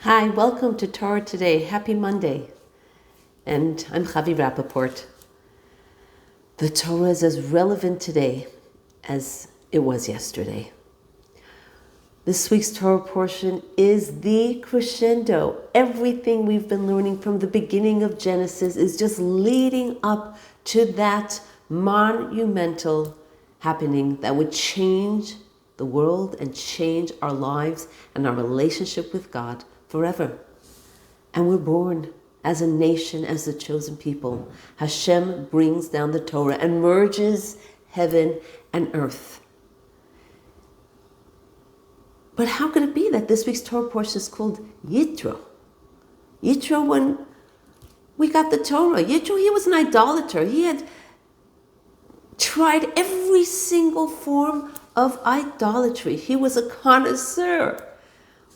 Hi, welcome to Torah Today. Happy Monday. And I'm Chavi Rappaport. The Torah is as relevant today as it was yesterday. This week's Torah portion is the crescendo. Everything we've been learning from the beginning of Genesis is just leading up to that monumental happening that would change the world and change our lives and our relationship with God forever. And we're born as a nation, as the chosen people. Hashem brings down the Torah and merges heaven and earth. But how could it be that this week's Torah portion is called Yitro? Yitro, when we got the Torah, Yitro, he was an idolater. He had tried every single form of idolatry. He was a connoisseur.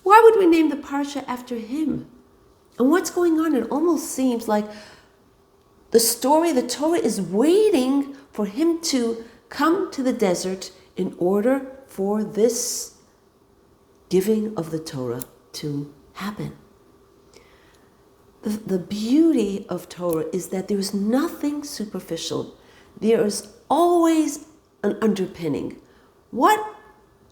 Why would we name the Parshat after him? And what's going on? It almost seems like the story, the Torah is waiting for him to come to the desert in order for this giving of the Torah to happen. The beauty of Torah is that there is nothing superficial. There is always an underpinning. What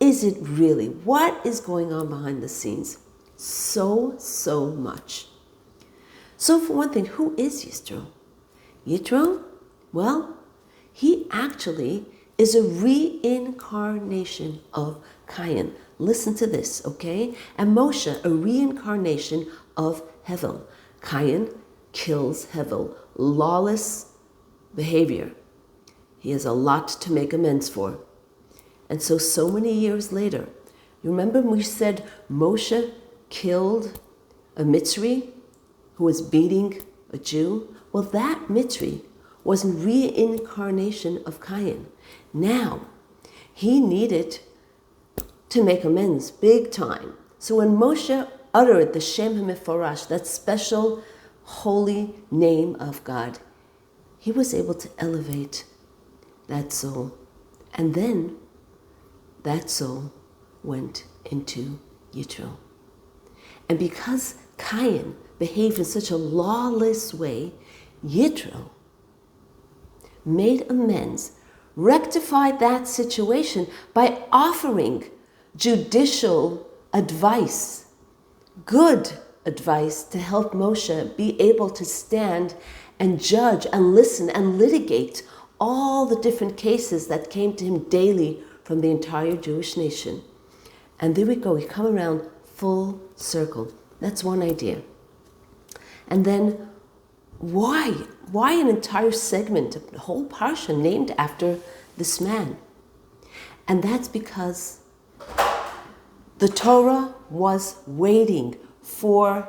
is it really? What is going on behind the scenes? So much. So for one thing, who is Yitro? Yitro? Well, he actually is a reincarnation of Cain. Listen to this, okay? And Moshe, a reincarnation of Hevel. Cain kills Hevel. Lawless behavior. He has a lot to make amends for. And so many years later, you remember when we said Moshe killed a Mitzri who was beating a Jew? Well, that Mitzri was a reincarnation of Cain. Now, he needed to make amends big time. So when Moshe uttered the Shem HaMeforash, that special holy name of God, he was able to elevate that soul. And then that soul went into Yitro. And because Cain behaved in such a lawless way, Yitro made amends, rectified that situation by offering judicial advice, good advice to help Moshe be able to stand and judge and listen and litigate all the different cases that came to him daily from the entire Jewish nation. And there we go, we come around full circle. That's one idea. And then why an entire segment, a whole parsha named after this man? And that's because the Torah was waiting for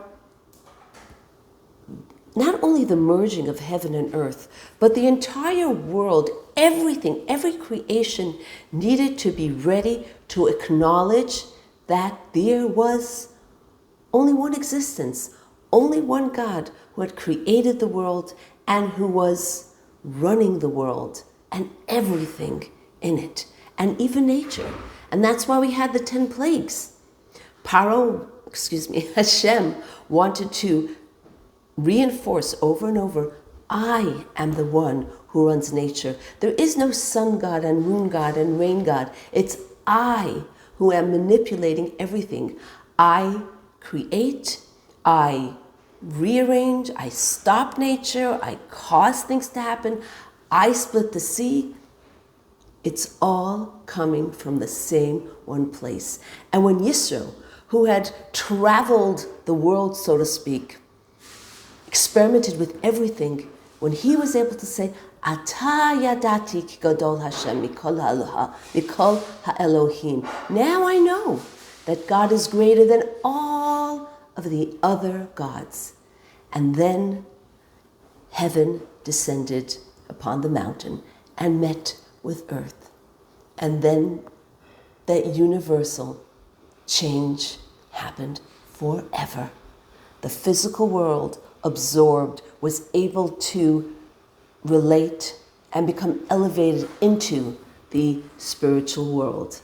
not only the merging of heaven and earth, but the entire world, everything, every creation needed to be ready to acknowledge that there was only one existence, only one God who had created the world and who was running the world and everything in it, and even nature. And that's why we had the 10 plagues. Hashem wanted to reinforce over and over, I am the one who runs nature. There is no sun god and moon god and rain god. It's I who am manipulating everything. I create, I rearrange, I stop nature, I cause things to happen, I split the sea. It's all coming from the same one place. And when Yitro, who had traveled the world, so to speak, experimented with everything, when he was able to say, Ata yadati ki gadol Hashem mikol ha'elohim. Now I know that God is greater than all of the other gods. And then heaven descended upon the mountain and met with earth. And then that universal change happened forever. The physical world absorbed, was able to relate and become elevated into the spiritual world.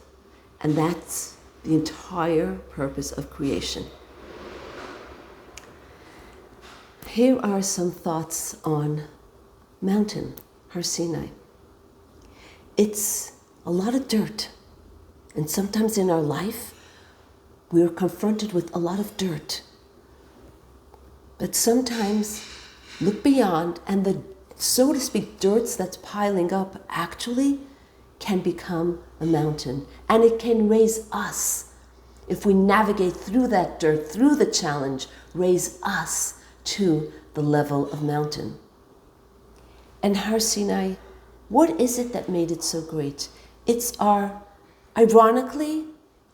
And that's the entire purpose of creation. Here are some thoughts on mountain, Har Sinai. It's a lot of dirt. And sometimes in our life, we're confronted with a lot of dirt. But sometimes look beyond, and the, so to speak, dirt that's piling up actually can become a mountain. And it can raise us. If we navigate through that dirt, through the challenge, raise us to the level of mountain. And Har Sinai, what is it that made it so great? Ironically,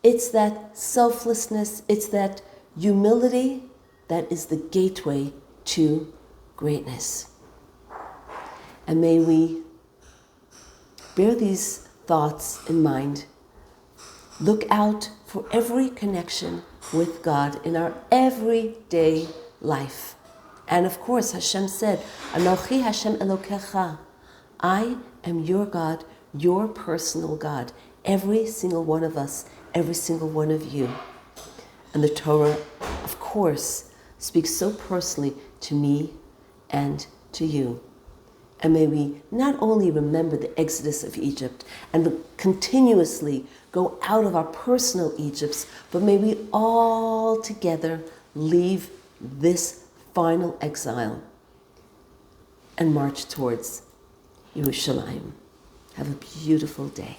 it's that selflessness, it's that humility that is the gateway to greatness. And may we bear these thoughts in mind. Look out for every connection with God in our everyday life. And of course, Hashem said, Anochi Hashem Elokecha. I am your God, your personal God. Every single one of us, every single one of you. And the Torah, of course, speaks so personally to me and to you. And may we not only remember the exodus of Egypt and continuously go out of our personal Egypts, but may we all together leave this final exile and march towards Yerushalayim. Have a beautiful day.